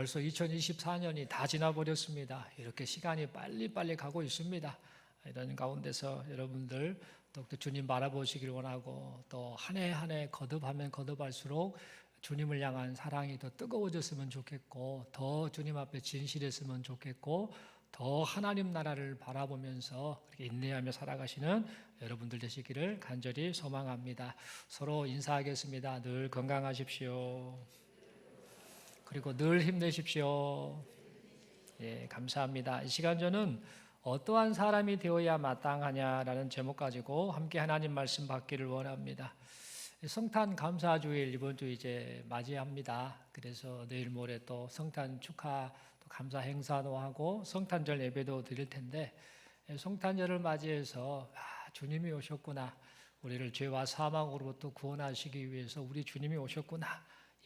벌써 2024년이 다 지나버렸습니다. 이렇게 시간이 빨리빨리 가고 있습니다. 이런 가운데서 여러분들 또 주님 바라보시길 원하고 또 한 해 한 해 거듭하면 거듭할수록 주님을 향한 사랑이 더 뜨거워졌으면 좋겠고 더 주님 앞에 진실했으면 좋겠고 더 하나님 나라를 바라보면서 인내하며 살아가시는 여러분들 되시기를 간절히 소망합니다. 서로 인사하겠습니다. 늘 건강하십시오. 그리고 늘 힘내십시오. 예, 감사합니다. 이 시간 저는 어떠한 사람이 되어야 마땅하냐라는 제목 가지고 함께 하나님 말씀 받기를 원합니다. 성탄 감사주일 이번 주 이제 맞이합니다. 그래서 내일 모레 또 성탄 축하 또 감사 행사도 하고 성탄절 예배도 드릴 텐데 성탄절을 맞이해서 주님이 오셨구나. 우리를 죄와 사망으로부터 구원하시기 위해서 우리 주님이 오셨구나.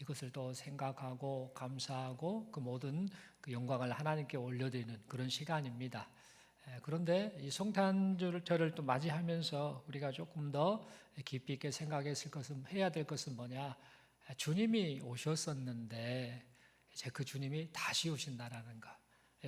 이것을 또 생각하고 감사하고 그 모든 그 영광을 하나님께 올려드리는 그런 시간입니다. 그런데 이 성탄절을 또 맞이하면서 우리가 조금 더 깊이 있게 생각했을 것은 해야 될 것은 뭐냐? 주님이 오셨었는데 이제 그 주님이 다시 오신다라는 것.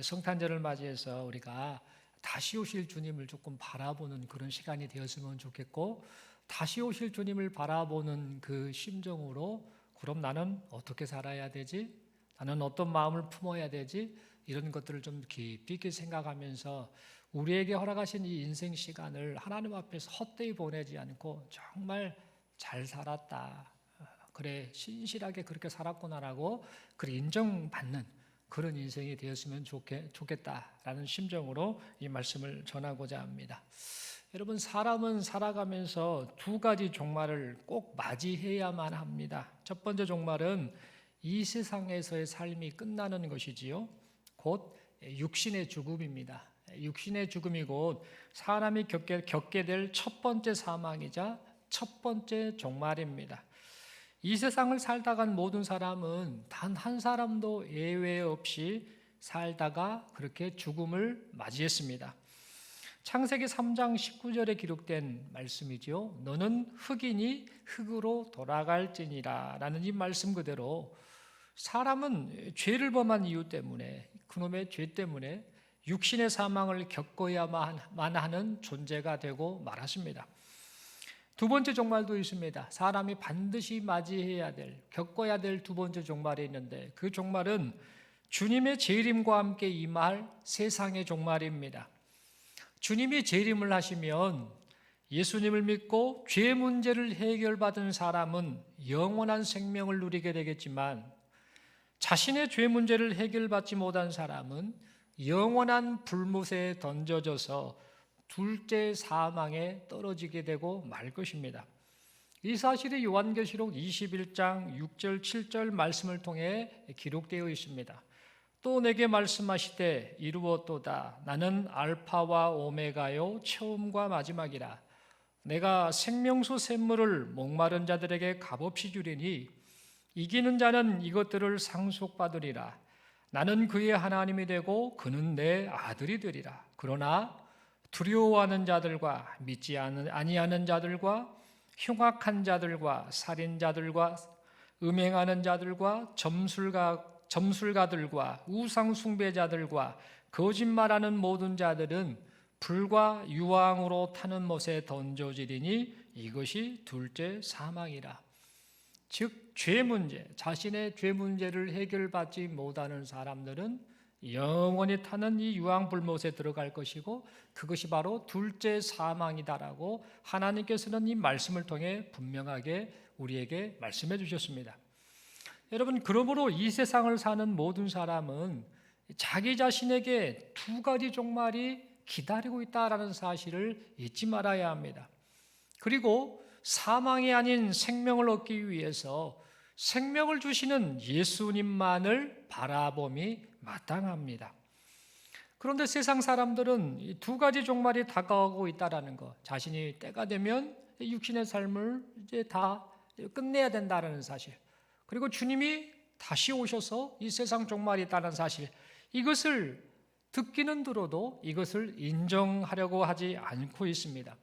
성탄절을 맞이해서 우리가 다시 오실 주님을 조금 바라보는 그런 시간이 되었으면 좋겠고 다시 오실 주님을 바라보는 그 심정으로 그럼 나는 어떻게 살아야 되지? 나는 어떤 마음을 품어야 되지? 이런 것들을 좀 깊이 있게 생각하면서 우리에게 허락하신 이 인생 시간을 하나님 앞에서 헛되이 보내지 않고 정말 잘 살았다. 그래, 신실하게 그렇게 살았구나라고 그래 인정받는 그런 인생이 되었으면 좋겠다라는 심정으로 이 말씀을 전하고자 합니다. 여러분, 사람은 살아가면서 두 가지 종말을 꼭 맞이해야만 합니다. 첫 번째 종말은 이 세상에서의 삶이 끝나는 것이지요. 곧 육신의 죽음입니다. 육신의 죽음이 곧 사람이 겪게 될 첫 번째 사망이자 첫 번째 종말입니다. 이 세상을 살다간 모든 사람은 단 한 사람도 예외 없이 살다가 그렇게 죽음을 맞이했습니다. 창세기 3장 19절에 기록된 말씀이죠. 너는 흙이니 흙으로 돌아갈지니라 라는 이 말씀 그대로 사람은 죄를 범한 이유 때문에 그놈의 죄 때문에 육신의 사망을 겪어야만 하는 존재가 되고 말았습니다. 두 번째 종말도 있습니다. 사람이 반드시 맞이해야 될, 겪어야 될 두 번째 종말이 있는데 그 종말은 주님의 재림과 함께 임할 세상의 종말입니다. 주님이 재림을 하시면 예수님을 믿고 죄 문제를 해결받은 사람은 영원한 생명을 누리게 되겠지만 자신의 죄 문제를 해결받지 못한 사람은 영원한 불못에 던져져서 둘째 사망에 떨어지게 되고 말 것입니다. 이 사실이 요한계시록 21장 6절 7절 말씀을 통해 기록되어 있습니다. 또 내게 말씀하시되 이루었도다. 나는 알파와 오메가요 처음과 마지막이라. 내가 생명수 샘물을 목마른 자들에게 값없이 주리니 이기는 자는 이것들을 상속받으리라. 나는 그의 하나님이 되고 그는 내 아들이 되리라. 그러나 두려워하는 자들과 믿지 아니하는 자들과 흉악한 자들과 살인자들과 음행하는 자들과 점술가들과 우상 숭배자들과 거짓말하는 모든 자들은 불과 유황으로 타는 못에 던져지리니 이것이 둘째 사망이라. 즉 죄 문제, 자신의 죄 문제를 해결받지 못하는 사람들은 영원히 타는 이 유황 불못에 들어갈 것이고 그것이 바로 둘째 사망이다라고 하나님께서는 이 말씀을 통해 분명하게 우리에게 말씀해 주셨습니다. 여러분, 그러므로 이 세상을 사는 모든 사람은 자기 자신에게 두 가지 종말이 기다리고 있다라는 사실을 잊지 말아야 합니다. 그리고 사망이 아닌 생명을 얻기 위해서 생명을 주시는 예수님만을 바라봄이 마땅합니다. 그런데 세상 사람들은 이 두 가지 종말이 다가오고 있다라는 것, 자신이 때가 되면 육신의 삶을 이제 다 끝내야 된다는 사실, 그리고 주님이 다시 오셔서 이 세상 종말이 있다는 사실, 이것을 듣기는 들어도 이것을 인정하려고 하지 않고 있습니다.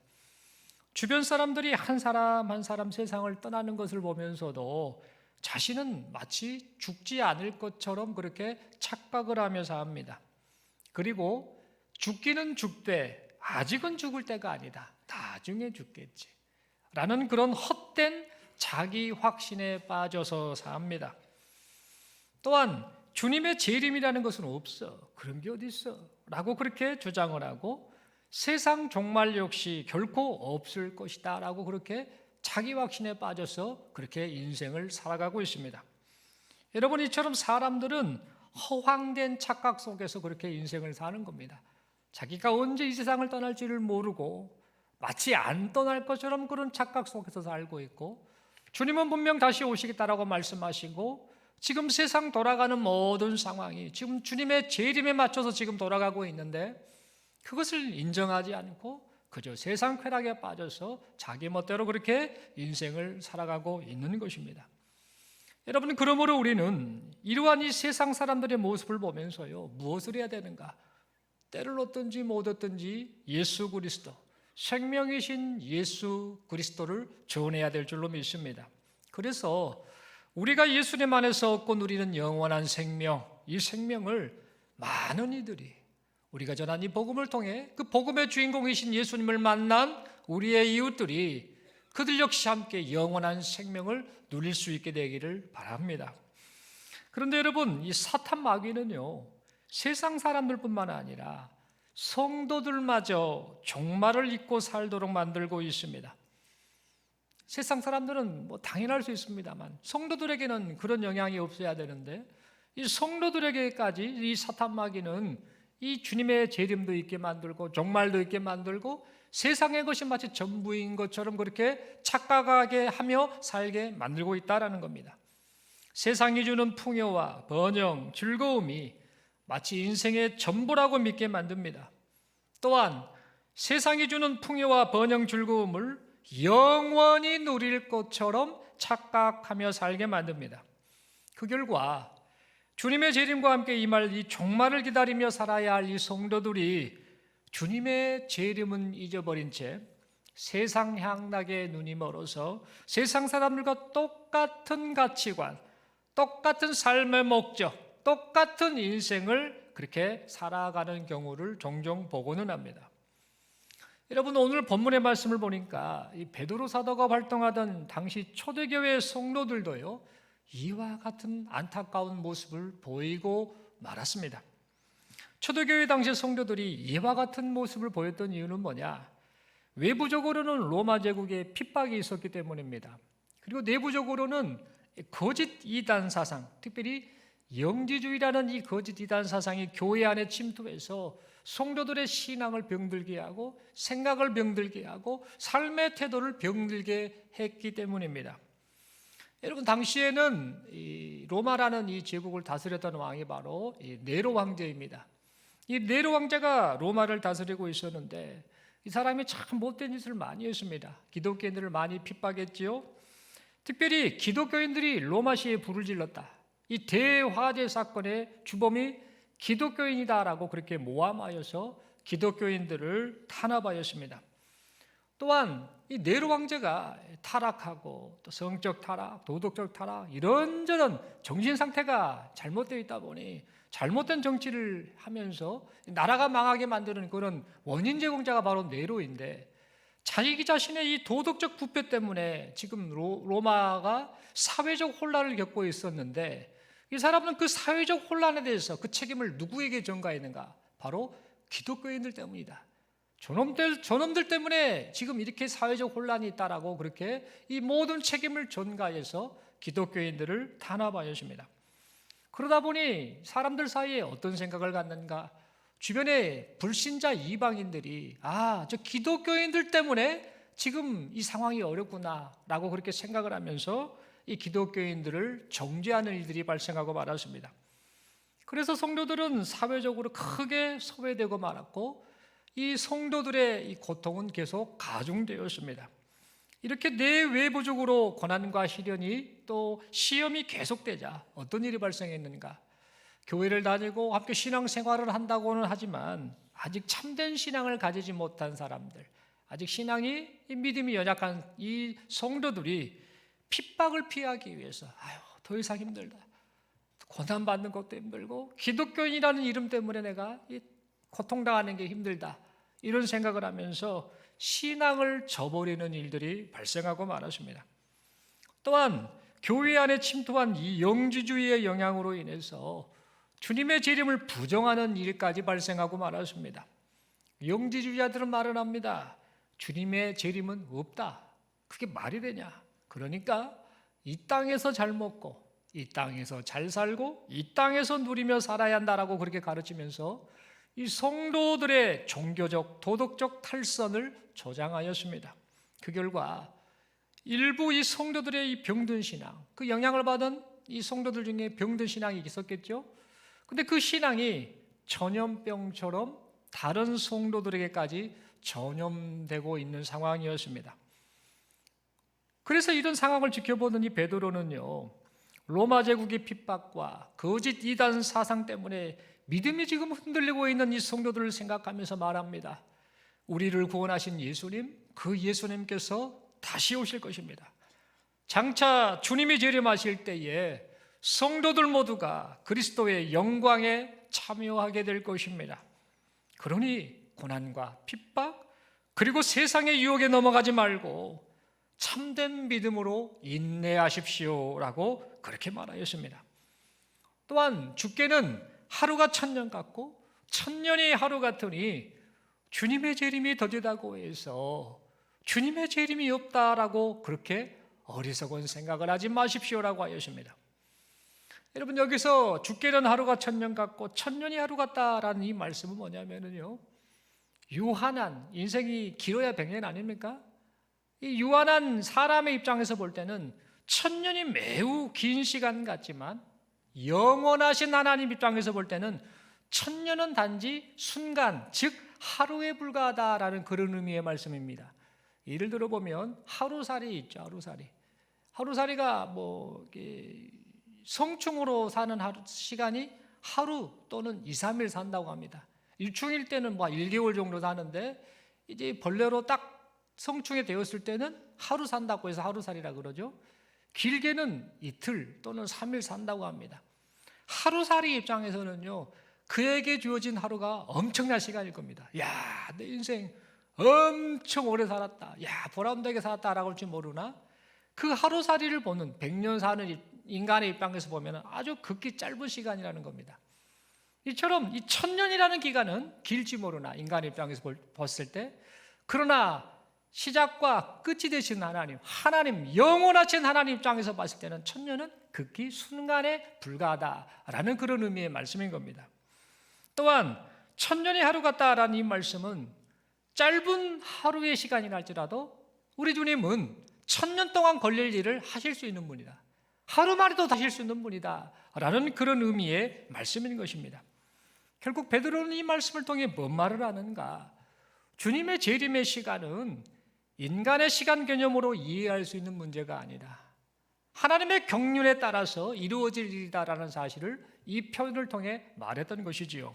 주변 사람들이 한 사람 한 사람 세상을 떠나는 것을 보면서도 자신은 마치 죽지 않을 것처럼 그렇게 착각을 하며 삽니다. 그리고 죽기는 죽되 아직은 죽을 때가 아니다. 나중에 죽겠지. 라는 그런 헛된 자기 확신에 빠져서 삽니다. 또한 주님의 재림이라는 것은 없어. 그런 게 어디 있어? 라고 그렇게 주장을 하고 세상 종말 역시 결코 없을 것이다 라고 그렇게 자기 확신에 빠져서 그렇게 인생을 살아가고 있습니다. 여러분, 이처럼 사람들은 허황된 착각 속에서 그렇게 인생을 사는 겁니다. 자기가 언제 이 세상을 떠날지를 모르고 마치 안 떠날 것처럼 그런 착각 속에서 살고 있고, 주님은 분명 다시 오시겠다라고 말씀하시고 지금 세상 돌아가는 모든 상황이 지금 주님의 재림에 맞춰서 지금 돌아가고 있는데 그것을 인정하지 않고 그저 세상 쾌락에 빠져서 자기 멋대로 그렇게 인생을 살아가고 있는 것입니다. 여러분, 그러므로 우리는 이러한 이 세상 사람들의 모습을 보면서요, 무엇을 해야 되는가? 때를 얻든지 못 얻든지 예수 그리스도, 생명이신 예수 그리스도를 전해야 될 줄로 믿습니다. 그래서 우리가 예수님 안에서 얻고 누리는 영원한 생명, 이 생명을 많은 이들이 우리가 전한 이 복음을 통해 그 복음의 주인공이신 예수님을 만난 우리의 이웃들이 그들 역시 함께 영원한 생명을 누릴 수 있게 되기를 바랍니다. 그런데 여러분, 이 사탄 마귀는요, 세상 사람들뿐만 아니라 성도들마저 종말을 잊고 살도록 만들고 있습니다. 세상 사람들은 뭐 당연할 수 있습니다만 성도들에게는 그런 영향이 없어야 되는데 이 성도들에게까지 이 사탄 마귀는 이 주님의 재림도 있게 만들고 종말도 있게 만들고 세상의 것이 마치 전부인 것처럼 그렇게 착각하게 하며 살게 만들고 있다는 겁니다. 세상이 주는 풍요와 번영, 즐거움이 마치 인생의 전부라고 믿게 만듭니다. 또한 세상이 주는 풍요와 번영, 즐거움을 영원히 누릴 것처럼 착각하며 살게 만듭니다. 그 결과 주님의 재림과 함께 임할 이 종말을 기다리며 살아야 할 이 성도들이 주님의 재림은 잊어버린 채 세상 향락에 눈이 멀어서 세상 사람들과 똑같은 가치관, 똑같은 삶의 목적, 똑같은 인생을 그렇게 살아가는 경우를 종종 보고는 합니다. 여러분, 오늘 본문의 말씀을 보니까 이 베드로 사도가 활동하던 당시 초대교회 성도들도요, 이와 같은 안타까운 모습을 보이고 말았습니다. 초대교회 당시 성도들이 이와 같은 모습을 보였던 이유는 뭐냐? 외부적으로는 로마 제국의 핍박이 있었기 때문입니다. 그리고 내부적으로는 거짓 이단 사상, 특별히 영지주의라는 이 거짓 이단 사상이 교회 안에 침투해서 성도들의 신앙을 병들게 하고 생각을 병들게 하고 삶의 태도를 병들게 했기 때문입니다. 여러분, 당시에는 이 로마라는 이 제국을 다스렸던 왕이 바로 이 네로 황제입니다. 이 네로 황제가 로마를 다스리고 있었는데 이 사람이 참 못된 짓을 많이 했습니다. 기독교인들을 많이 핍박했지요. 특별히 기독교인들이 로마시에 불을 질렀다. 이 대화재 사건의 주범이 기독교인이다라고 그렇게 모함하여서 기독교인들을 탄압하였습니다. 또한 이 네로 황제가 타락하고 또 성적 타락, 도덕적 타락, 이런저런 정신 상태가 잘못되어 있다 보니 잘못된 정치를 하면서 나라가 망하게 만드는 그런 원인 제공자가 바로 네로인데, 자기 자신의 이 도덕적 부패 때문에 지금 로마가 사회적 혼란을 겪고 있었는데, 이 사람은 그 사회적 혼란에 대해서 그 책임을 누구에게 전가했는가? 바로 기독교인들 때문이다. 저놈들 때문에 지금 이렇게 사회적 혼란이 있다라고 그렇게 이 모든 책임을 전가해서 기독교인들을 탄압하였습니다. 그러다 보니 사람들 사이에 어떤 생각을 갖는가? 주변에 불신자 이방인들이 저 기독교인들 때문에 지금 이 상황이 어렵구나라고 그렇게 생각을 하면서 이 기독교인들을 정죄하는 일들이 발생하고 말았습니다. 그래서 성도들은 사회적으로 크게 소외되고 말았고 이 성도들의 이 고통은 계속 가중되었습니다. 이렇게 내외부적으로 고난과 시련이 또 시험이 계속되자 어떤 일이 발생했는가? 교회를 다니고 함께 신앙생활을 한다고는 하지만 아직 참된 신앙을 가지지 못한 사람들, 아직 신앙이 믿음이 연약한 이 성도들이 핍박을 피하기 위해서 더 이상 힘들다. 고난받는 것도 힘들고 기독교인이라는 이름 때문에 내가 고통당하는 게 힘들다. 이런 생각을 하면서 신앙을 저버리는 일들이 발생하고 말았습니다. 또한 교회 안에 침투한 이 영지주의의 영향으로 인해서 주님의 재림을 부정하는 일까지 발생하고 말았습니다. 영지주의자들은 말을 합니다. 주님의 재림은 없다. 그게 말이 되냐? 그러니까 이 땅에서 잘 먹고 이 땅에서 잘 살고 이 땅에서 누리며 살아야 한다라고 그렇게 가르치면서 이 성도들의 종교적 도덕적 탈선을 조장하였습니다. 그 결과 일부 이 성도들의 이 병든 신앙, 그 영향을 받은 이 성도들 중에 병든 신앙이 있었겠죠. 근데 그 신앙이 전염병처럼 다른 성도들에게까지 전염되고 있는 상황이었습니다. 그래서 이런 상황을 지켜보는 이 베드로는요, 로마 제국의 핍박과 거짓 이단 사상 때문에 믿음이 지금 흔들리고 있는 이 성도들을 생각하면서 말합니다. 우리를 구원하신 예수님, 그 예수님께서 다시 오실 것입니다. 장차 주님이 재림하실 때에 성도들 모두가 그리스도의 영광에 참여하게 될 것입니다. 그러니 고난과 핍박 그리고 세상의 유혹에 넘어가지 말고 참된 믿음으로 인내하십시오라고 그렇게 말하였습니다. 또한 주께는 하루가 천년 같고 천년이 하루 같으니 주님의 재림이 더디다고 해서 주님의 재림이 없다라고 그렇게 어리석은 생각을 하지 마십시오라고 하였습니다. 여러분, 여기서 주께는 하루가 천년 같고 천년이 하루 같다라는 이 말씀은 뭐냐면요, 유한한, 인생이 길어야 100년 아닙니까? 이 유한한 사람의 입장에서 볼 때는 천년이 매우 긴 시간 같지만 영원하신 하나님 입장에서 볼 때는 천년은 단지 순간, 즉 하루에 불과하다라는 그런 의미의 말씀입니다. 예를 들어 보면 하루살이 있죠. 하루살이가 성충으로 사는 시간이 하루 또는 2, 3일 산다고 합니다. 일충일 때는 1개월 정도 사는데 이제 벌레로 딱 성충이 되었을 때는 하루 산다고 해서 하루살이라 그러죠. 길게는 이틀 또는 3일 산다고 합니다. 하루살이 입장에서는요, 그에게 주어진 하루가 엄청난 시간일 겁니다. 야, 내 인생 엄청 오래 살았다. 야, 보람되게 살았다라고 할지 모르나 그 하루살이를 보는 100년 사는 인간의 입장에서 보면 아주 극히 짧은 시간이라는 겁니다. 이처럼 이 천년이라는 기간은 길지 모르나 인간의 입장에서 봤을 때, 그러나 시작과 끝이 되신 하나님 영원하신 하나님 입장에서 봤을 때는 천년은 극히 순간에 불과하다라는 그런 의미의 말씀인 겁니다. 또한 천년이 하루 같다라는 이 말씀은 짧은 하루의 시간이라 할지라도 우리 주님은 천년 동안 걸릴 일을 하실 수 있는 분이다. 하루 만에도 하실 수 있는 분이다 라는 그런 의미의 말씀인 것입니다. 결국 베드로는 이 말씀을 통해 뭔 말을 하는가? 주님의 재림의 시간은 인간의 시간 개념으로 이해할 수 있는 문제가 아니라 하나님의 경륜에 따라서 이루어질 일이다라는 사실을 이 표현을 통해 말했던 것이지요.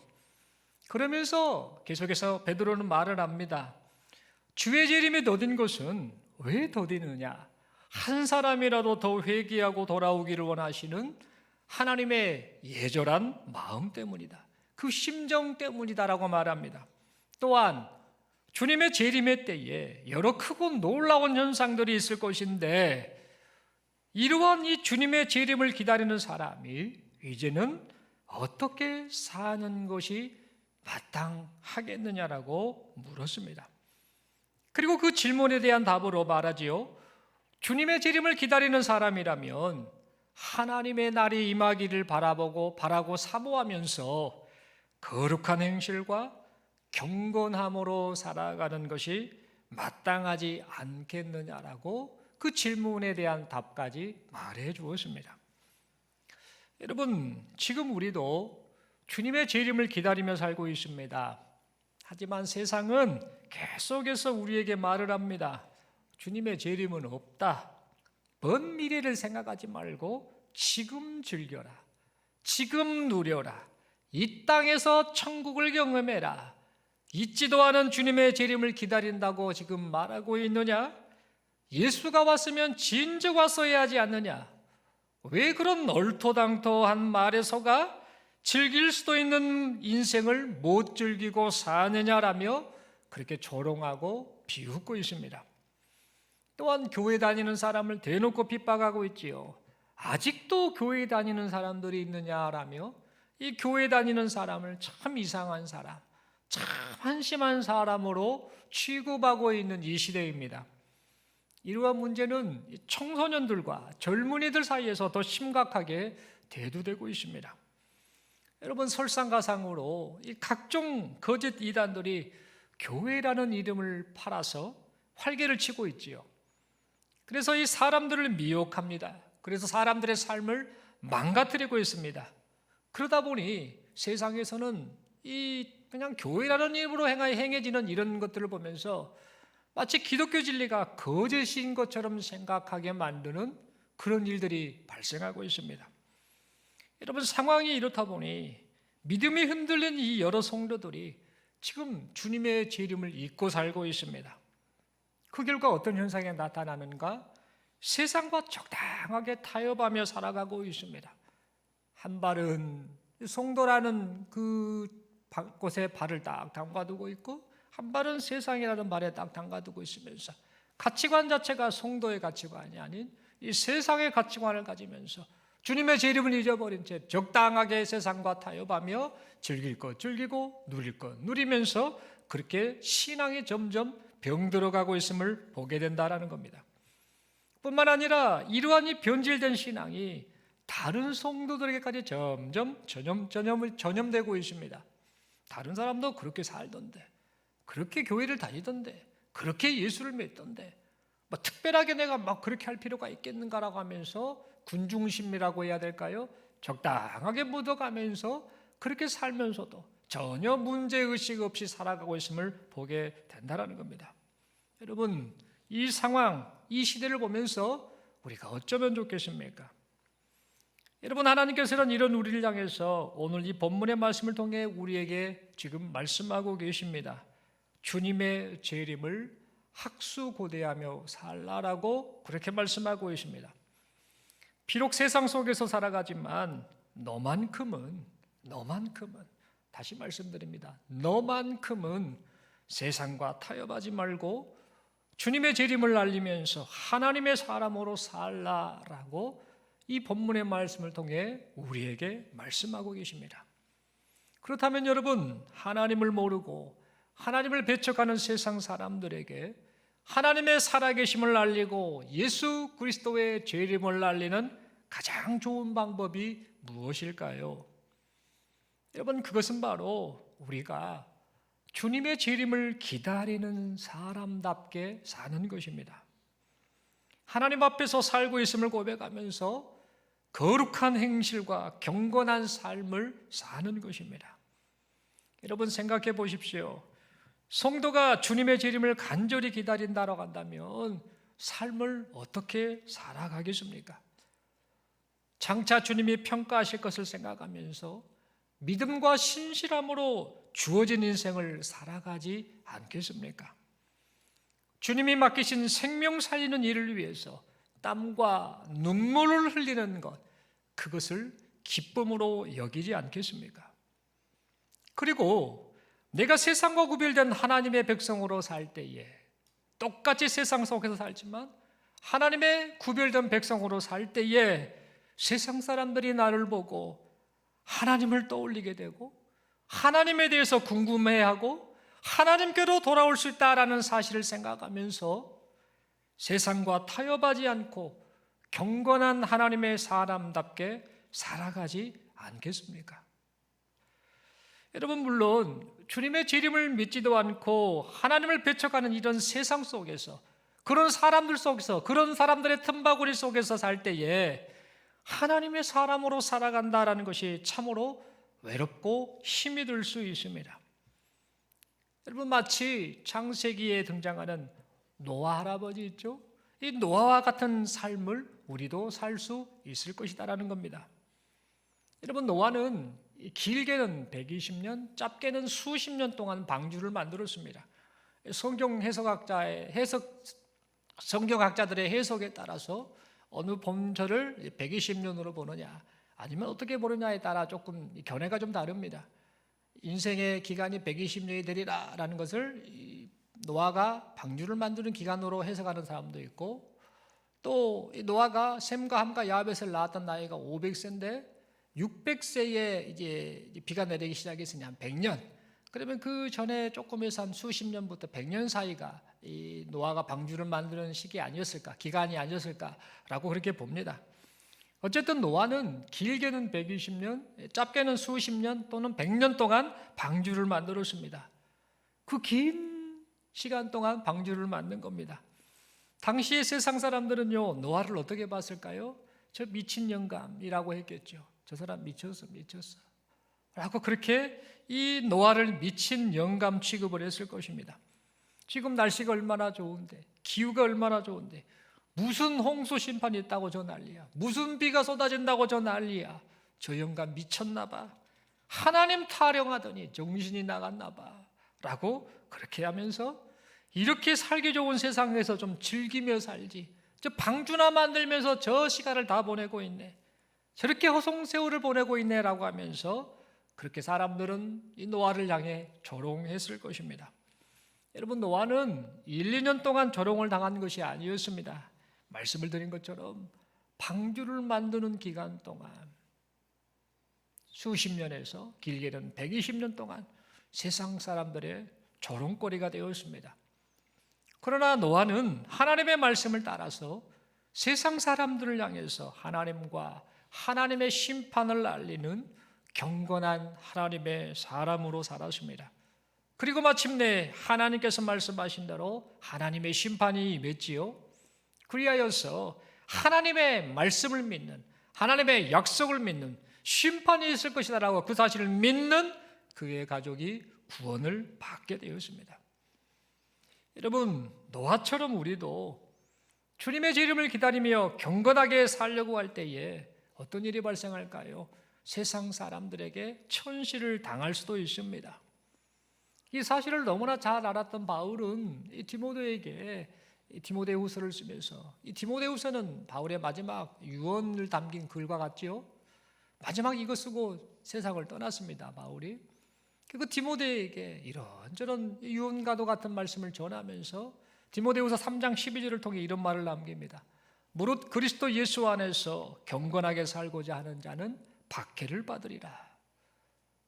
그러면서 계속해서 베드로는 말을 합니다. 주의 재림이 더딘 것은 왜 더디느냐? 한 사람이라도 더 회개하고 돌아오기를 원하시는 하나님의 예절한 마음 때문이다. 그 심정 때문이다라고 말합니다. 또한 주님의 재림의 때에 여러 크고 놀라운 현상들이 있을 것인데, 이러한 이 주님의 재림을 기다리는 사람이 이제는 어떻게 사는 것이 마땅하겠느냐라고 물었습니다. 그리고 그 질문에 대한 답으로 말하지요. 주님의 재림을 기다리는 사람이라면 하나님의 날이 임하기를 바라고 사모하면서 거룩한 행실과 경건함으로 살아가는 것이 마땅하지 않겠느냐라고 그 질문에 대한 답까지 말해 주었습니다. 여러분, 지금 우리도 주님의 재림을 기다리며 살고 있습니다. 하지만 세상은 계속해서 우리에게 말을 합니다. 주님의 재림은 없다. 먼 미래를 생각하지 말고 지금 즐겨라. 지금 누려라. 이 땅에서 천국을 경험해라. 있지도 않은 주님의 재림을 기다린다고 지금 말하고 있느냐? 예수가 왔으면 진즉 왔어야 하지 않느냐? 왜 그런 얼토당토한 말에 속아 즐길 수도 있는 인생을 못 즐기고 사느냐라며 그렇게 조롱하고 비웃고 있습니다. 또한 교회 다니는 사람을 대놓고 핍박하고 있지요. 아직도 교회 다니는 사람들이 있느냐라며 이 교회 다니는 사람을 참 이상한 사람, 참 한심한 사람으로 취급하고 있는 이 시대입니다. 이러한 문제는 청소년들과 젊은이들 사이에서 더 심각하게 대두되고 있습니다. 여러분, 설상가상으로 이 각종 거짓 이단들이 교회라는 이름을 팔아서 활개를 치고 있지요. 그래서 이 사람들을 미혹합니다. 그래서 사람들의 삶을 망가뜨리고 있습니다. 그러다 보니 세상에서는 이 그냥 교회라는 이름으로 행해지는 이런 것들을 보면서 마치 기독교 진리가 거짓인 것처럼 생각하게 만드는 그런 일들이 발생하고 있습니다. 여러분, 상황이 이렇다 보니 믿음이 흔들린 이 여러 성도들이 지금 주님의 재림을 잊고 살고 있습니다. 그 결과 어떤 현상이 나타나는가? 세상과 적당하게 타협하며 살아가고 있습니다. 한 발은 성도라는 그 곳에 발을 딱 담가두고 있고, 한 발은 세상이라는 발에 딱 담가두고 있으면서 가치관 자체가 성도의 가치관이 아닌 이 세상의 가치관을 가지면서 주님의 재림을 잊어버린 채 적당하게 세상과 타협하며 즐길 것 즐기고 누릴 것 누리면서 그렇게 신앙이 점점 병들어가고 있음을 보게 된다는 겁니다. 뿐만 아니라 이러한 이 변질된 신앙이 다른 성도들에게까지 점점 전염되고 있습니다. 다른 사람도 그렇게 살던데, 그렇게 교회를 다니던데, 그렇게 예수를 믿던데 뭐 특별하게 내가 막 그렇게 할 필요가 있겠는가라고 하면서 군중심이라고 해야 될까요? 적당하게 묻어가면서 그렇게 살면서도 전혀 문제의식 없이 살아가고 있음을 보게 된다는 겁니다. 여러분, 이 상황, 이 시대를 보면서 우리가 어쩌면 좋겠습니까? 여러분, 하나님께서는 이런 우리를 향해서 오늘 이 본문의 말씀을 통해 우리에게 지금 말씀하고 계십니다. 주님의 재림을 학수고대하며 살라라고 그렇게 말씀하고 계십니다. 비록 세상 속에서 살아가지만 너만큼은 다시 말씀드립니다. 너만큼은 세상과 타협하지 말고 주님의 재림을 알리면서 하나님의 사람으로 살라라고 이 본문의 말씀을 통해 우리에게 말씀하고 계십니다. 그렇다면 여러분, 하나님을 모르고 하나님을 배척하는 세상 사람들에게 하나님의 살아계심을 알리고 예수 그리스도의 재림을 알리는 가장 좋은 방법이 무엇일까요? 여러분, 그것은 바로 우리가 주님의 재림을 기다리는 사람답게 사는 것입니다. 하나님 앞에서 살고 있음을 고백하면서 거룩한 행실과 경건한 삶을 사는 것입니다. 여러분, 생각해 보십시오. 성도가 주님의 재림을 간절히 기다린다라고 한다면 삶을 어떻게 살아가겠습니까? 장차 주님이 평가하실 것을 생각하면서 믿음과 신실함으로 주어진 인생을 살아가지 않겠습니까? 주님이 맡기신 생명 살리는 일을 위해서 땀과 눈물을 흘리는 것, 그것을 기쁨으로 여기지 않겠습니까? 그리고 내가 세상과 구별된 하나님의 백성으로 살 때에 똑같이 세상 속에서 살지만 하나님의 구별된 백성으로 살 때에 세상 사람들이 나를 보고 하나님을 떠올리게 되고 하나님에 대해서 궁금해하고 하나님께로 돌아올 수 있다라는 사실을 생각하면서 세상과 타협하지 않고 경건한 하나님의 사람답게 살아가지 않겠습니까? 여러분, 물론 주님의 재림을 믿지도 않고 하나님을 배척하는 이런 세상 속에서, 그런 사람들 속에서, 그런 사람들의 틈바구니 속에서 살 때에 하나님의 사람으로 살아간다라는 것이 참으로 외롭고 힘이 들 수 있습니다. 여러분, 마치 창세기에 등장하는 노아 할아버지 있죠? 이 노아와 같은 삶을 우리도 살 수 있을 것이다라는 겁니다. 여러분, 노아는 길게는 120년, 짧게는 수십 년 동안 방주를 만들었습니다. 성경학자들의 해석에 따라서 어느 범절을 120년으로 보느냐 아니면 어떻게 보느냐에 따라 조금 견해가 좀 다릅니다. 인생의 기간이 120년이 되리라라는 것을 노아가 방주를 만드는 기간으로 해석하는 사람도 있고, 또 노아가 셈과 함과 야벳을 낳았던 나이가 500세인데 600세에 이제 비가 내리기 시작했으니 한 100년. 그러면 그 전에 조금 해서 한 수십 년부터 100년 사이가 이 노아가 방주를 만드는 시기 아니었을까, 기간이 아니었을까라고 그렇게 봅니다. 어쨌든 노아는 길게는 120년, 짧게는 수십 년 또는 100년 동안 방주를 만들었습니다. 그 긴 시간 동안 방주를 만든 겁니다. 당시의 세상 사람들은요, 노아를 어떻게 봤을까요? 저 미친 영감이라고 했겠죠. 저 사람 미쳤어. 라고 그렇게 이 노아를 미친 영감 취급을 했을 것입니다. 지금 날씨가 얼마나 좋은데, 기후가 얼마나 좋은데, 무슨 홍수 심판이 있다고 저 난리야. 무슨 비가 쏟아진다고 저 난리야. 저 영감 미쳤나 봐. 하나님 타령하더니 정신이 나갔나 봐. 라고 그렇게 하면서 이렇게 살기 좋은 세상에서 좀 즐기며 살지. 저 방주나 만들면서 저 시간을 다 보내고 있네. 저렇게 허송세월을 보내고 있네 라고 하면서 그렇게 사람들은 이 노아를 향해 조롱했을 것입니다. 여러분, 노아는 1, 2년 동안 조롱을 당한 것이 아니었습니다. 말씀을 드린 것처럼 방주를 만드는 기간 동안 수십 년에서 길게는 120년 동안 세상 사람들의 조롱거리가 되었습니다. 그러나 노아는 하나님의 말씀을 따라서 세상 사람들을 향해서 하나님과 하나님의 심판을 알리는 경건한 하나님의 사람으로 살았습니다. 그리고 마침내 하나님께서 말씀하신 대로 하나님의 심판이 임했지요. 그리하여서 하나님의 말씀을 믿는, 하나님의 약속을 믿는, 심판이 있을 것이다라고 그 사실을 믿는 그의 가족이 구원을 받게 되었습니다. 여러분, 노아처럼 우리도 주님의 재림을 기다리며 경건하게 살려고 할 때에 어떤 일이 발생할까요? 세상 사람들에게 천시를 당할 수도 있습니다. 이 사실을 너무나 잘 알았던 바울은 이 디모데후서를 쓰면서, 이 디모데후서는 바울의 마지막 유언을 담긴 글과 같지요. 마지막 이거 쓰고 세상을 떠났습니다, 바울이. 그 디모데에게 이런저런 유언과도 같은 말씀을 전하면서 디모데후서 3장 12절을 통해 이런 말을 남깁니다. 무릇 그리스도 예수 안에서 경건하게 살고자 하는 자는 박해를 받으리라.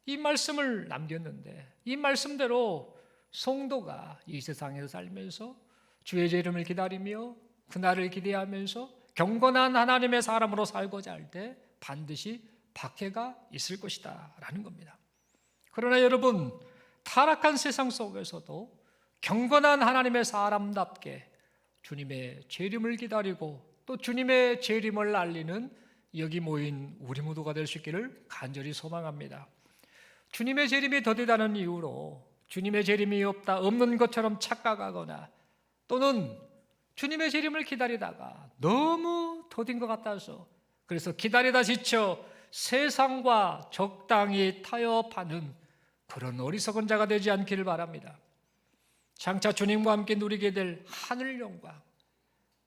이 말씀을 남겼는데, 이 말씀대로 성도가 이 세상에서 살면서 주의 재림을 기다리며 그날을 기대하면서 경건한 하나님의 사람으로 살고자 할 때 반드시 박해가 있을 것이다 라는 겁니다. 그러나 여러분, 타락한 세상 속에서도 경건한 하나님의 사람답게 주님의 재림을 기다리고 또 주님의 재림을 알리는 여기 모인 우리 모두가 될 수 있기를 간절히 소망합니다. 주님의 재림이 더디다는 이유로 주님의 재림이 없는 것처럼 착각하거나 또는 주님의 재림을 기다리다가 너무 더딘 것 같아서 그래서 기다리다 지쳐 세상과 적당히 타협하는 그런 어리석은 자가 되지 않기를 바랍니다. 장차 주님과 함께 누리게 될 하늘 영광,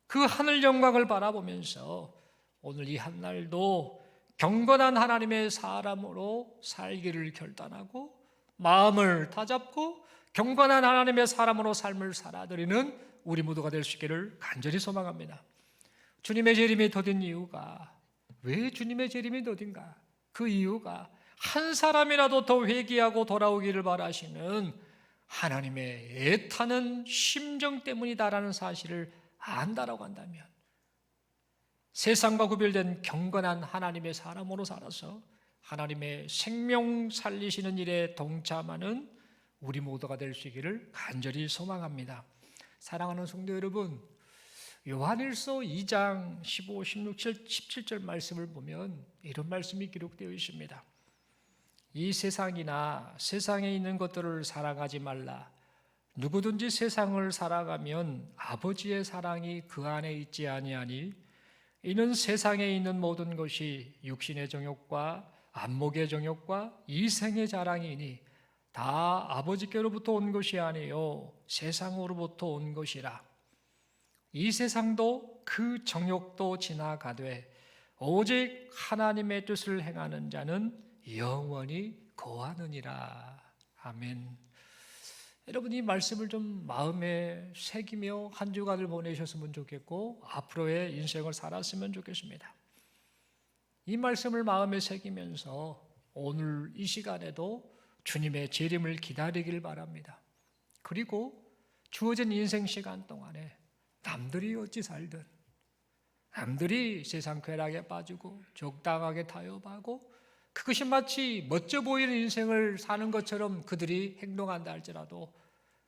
그 하늘 영광을 바라보면서 오늘 이 한날도 경건한 하나님의 사람으로 살기를 결단하고 마음을 다잡고 경건한 하나님의 사람으로 삶을 살아드리는 우리 모두가 될 수 있기를 간절히 소망합니다. 주님의 재림이 더딘 이유가, 왜 주님의 재림이 더딘가? 그 이유가 한 사람이라도 더 회개하고 돌아오기를 바라시는 하나님의 애타는 심정 때문이다라는 사실을 안다라고 한다면 세상과 구별된 경건한 하나님의 사람으로 살아서 하나님의 생명 살리시는 일에 동참하는 우리 모두가 될 수 있기를 간절히 소망합니다. 사랑하는 성도 여러분, 요한일서 2장 15, 16, 17절 말씀을 보면 이런 말씀이 기록되어 있습니다. 이 세상이나 세상에 있는 것들을 사랑하지 말라. 누구든지 세상을 사랑하면 아버지의 사랑이 그 안에 있지 아니하니 이는 세상에 있는 모든 것이 육신의 정욕과 안목의 정욕과 이생의 자랑이니 다 아버지께로부터 온 것이 아니요 세상으로부터 온 것이라. 이 세상도 그 정욕도 지나가되 오직 하나님의 뜻을 행하는 자는 영원히 거하느니라. 아멘. 여러분, 이 말씀을 좀 마음에 새기며 한 주간을 보내셨으면 좋겠고 앞으로의 인생을 살았으면 좋겠습니다. 이 말씀을 마음에 새기면서 오늘 이 시간에도 주님의 재림을 기다리길 바랍니다. 그리고 주어진 인생 시간 동안에 남들이 어찌 살든, 남들이 세상 쾌락에 빠지고 적당하게 타협하고 그것이 마치 멋져 보이는 인생을 사는 것처럼 그들이 행동한다 할지라도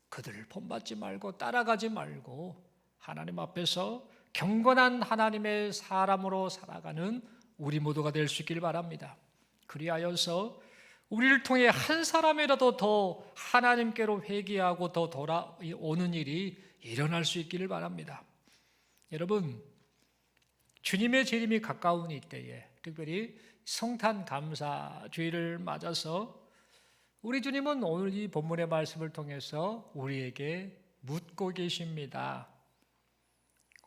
그들을 본받지 말고 따라가지 말고 하나님 앞에서 경건한 하나님의 사람으로 살아가는 우리 모두가 될 수 있길 바랍니다. 그리하여서 우리를 통해 한 사람이라도 더 하나님께로 회개하고 더 돌아오는 일이 일어날 수 있기를 바랍니다. 여러분, 주님의 재림이 가까운 이때에 특별히 성탄 감사 주일을 맞아서 우리 주님은 오늘 이 본문의 말씀을 통해서 우리에게 묻고 계십니다.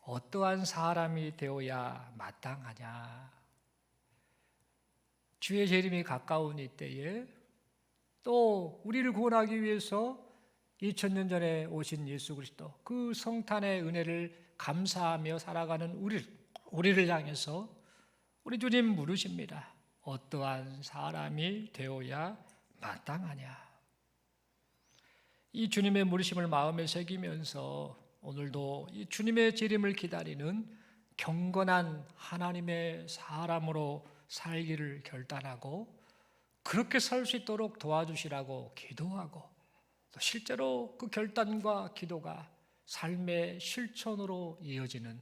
어떠한 사람이 되어야 마땅하냐? 주의 재림이 가까운 이때에 또 우리를 구원하기 위해서 2000년 전에 오신 예수 그리스도 그 성탄의 은혜를 감사하며 살아가는 우리를 향해서 우리 주님 물으십니다. 어떠한 사람이 되어야 마땅하냐? 이 주님의 물으심을 마음에 새기면서 오늘도 이 주님의 재림을 기다리는 경건한 하나님의 사람으로 살기를 결단하고 그렇게 살 수 있도록 도와주시라고 기도하고 또 실제로 그 결단과 기도가 삶의 실천으로 이어지는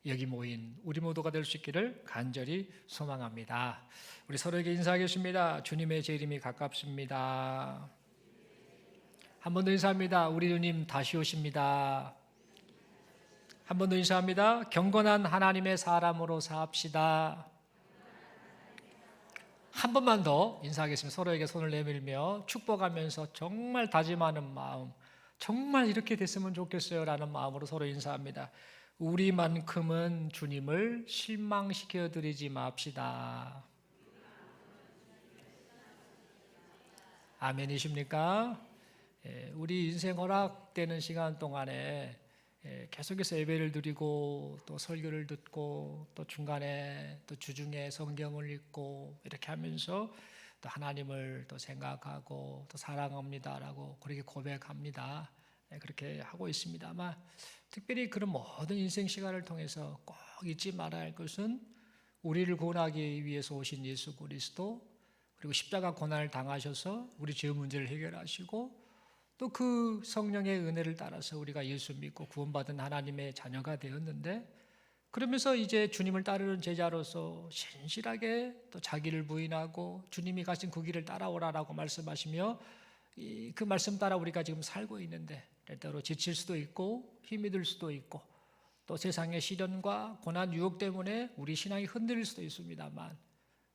여기 모인 우리 모두가 될 수 있기를 간절히 소망합니다. 우리 서로에게 인사하겠습니다. 주님의 재림이 가깝습니다. 한 번 더 인사합니다. 우리 주님 다시 오십니다. 한 번 더 인사합니다. 경건한 하나님의 사람으로 삽시다. 한 번만 더 인사하겠습니다. 서로에게 손을 내밀며 축복하면서 정말 다짐하는 마음, 정말 이렇게 됐으면 좋겠어요 라는 마음으로 서로 인사합니다. 우리만큼은 주님을 실망시켜 드리지 맙시다. 아멘이십니까? 우리 인생 허락되는 시간 동안에 계속해서 예배를 드리고 또 설교를 듣고 또 중간에 또 주중에 성경을 읽고 이렇게 하면서 또 하나님을 또 생각하고 또 사랑합니다라고 그렇게 고백합니다. 그렇게 하고 있습니다. 아마 특별히 그런 모든 인생 시간을 통해서 꼭 잊지 말아야 할 것은 우리를 구원하기 위해서 오신 예수 그리스도 그리고 십자가 고난을 당하셔서 우리 죄 문제를 해결하시고 또 그 성령의 은혜를 따라서 우리가 예수 믿고 구원받은 하나님의 자녀가 되었는데 그러면서 이제 주님을 따르는 제자로서 신실하게 또 자기를 부인하고 주님이 가신 그 길을 따라오라라고 말씀하시며 그 말씀 따라 우리가 지금 살고 있는데 때때로 지칠 수도 있고 힘이 들 수도 있고 또 세상의 시련과 고난 유혹 때문에 우리 신앙이 흔들릴 수도 있습니다만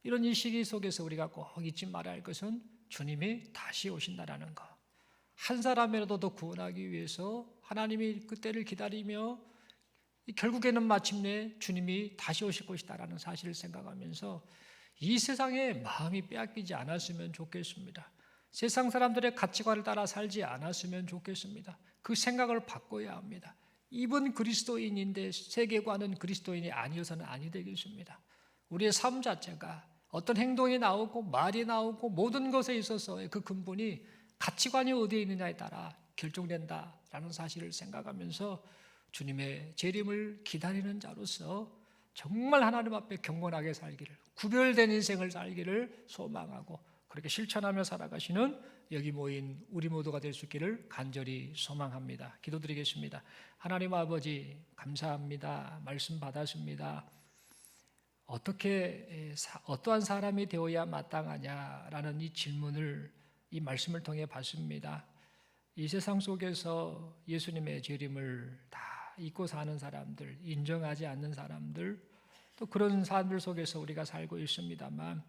이런 이 시기 속에서 우리가 꼭 잊지 말아야 할 것은 주님이 다시 오신다라는 것. 한 사람이라도 더 구원하기 위해서 하나님이 그때를 기다리며 결국에는 마침내 주님이 다시 오실 것이다라는 사실을 생각하면서 이 세상에 마음이 빼앗기지 않았으면 좋겠습니다. 세상 사람들의 가치관을 따라 살지 않았으면 좋겠습니다. 그 생각을 바꿔야 합니다. 이분 그리스도인인데 세계관은 그리스도인이 아니어서는 아니 되겠습니다. 우리의 삶 자체가 어떤 행동이 나오고 말이 나오고 모든 것에 있어서의 그 근본이 가치관이 어디에 있느냐에 따라 결정된다라는 사실을 생각하면서 주님의 재림을 기다리는 자로서 정말 하나님 앞에 경건하게 살기를, 구별된 인생을 살기를 소망하고 그렇게 실천하며 살아가시는 여기 모인 우리 모두가 될 수 있기를 간절히 소망합니다. 기도드리겠습니다. 하나님 아버지 감사합니다. 말씀 받았습니다. 어떠한 사람이 되어야 마땅하냐라는 이 질문을 이 말씀을 통해 받습니다. 이 세상 속에서 예수님의 재림을 다 잊고 사는 사람들, 인정하지 않는 사람들, 또 그런 사람들 속에서 우리가 살고 있습니다만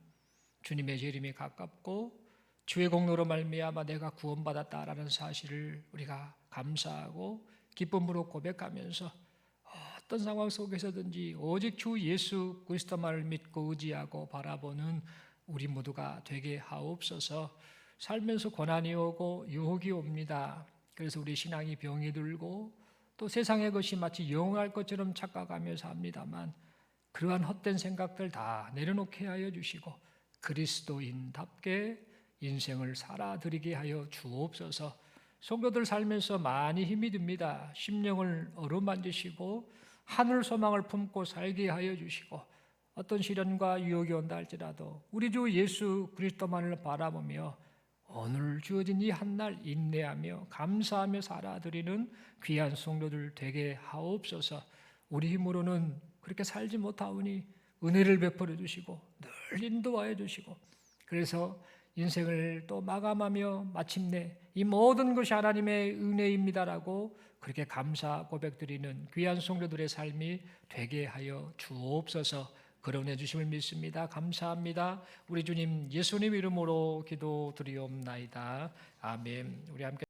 주님의 재림이 가깝고 주의 공로로 말미암아 내가 구원받았다라는 사실을 우리가 감사하고 기쁨으로 고백하면서 어떤 상황 속에서든지 오직 주 예수 그리스도만을 믿고 의지하고 바라보는 우리 모두가 되게 하옵소서. 살면서 고난이 오고 유혹이 옵니다. 그래서 우리 신앙이 병이 들고 또 세상의 것이 마치 영원할 것처럼 착각하며 삽니다만 그러한 헛된 생각들 다 내려놓게 하여 주시고 그리스도인답게 인생을 살아드리게 하여 주옵소서. 성도들 살면서 많이 힘이 듭니다. 심령을 어루만지시고 하늘 소망을 품고 살게 하여 주시고 어떤 시련과 유혹이 온다 할지라도 우리 주 예수 그리스도만을 바라보며 오늘 주어진 이 한날 인내하며 감사하며 살아드리는 귀한 성도들 되게 하옵소서. 우리 힘으로는 그렇게 살지 못하오니 은혜를 베풀어 주시고 늘 인도하여 주시고 그래서 인생을 또 마감하며 마침내 이 모든 것이 하나님의 은혜입니다라고 그렇게 감사 고백드리는 귀한 성도들의 삶이 되게 하여 주옵소서. 그런 해 주심을 믿습니다. 감사합니다. 우리 주님 예수님 이름으로 기도드리옵나이다. 아멘. 우리 함께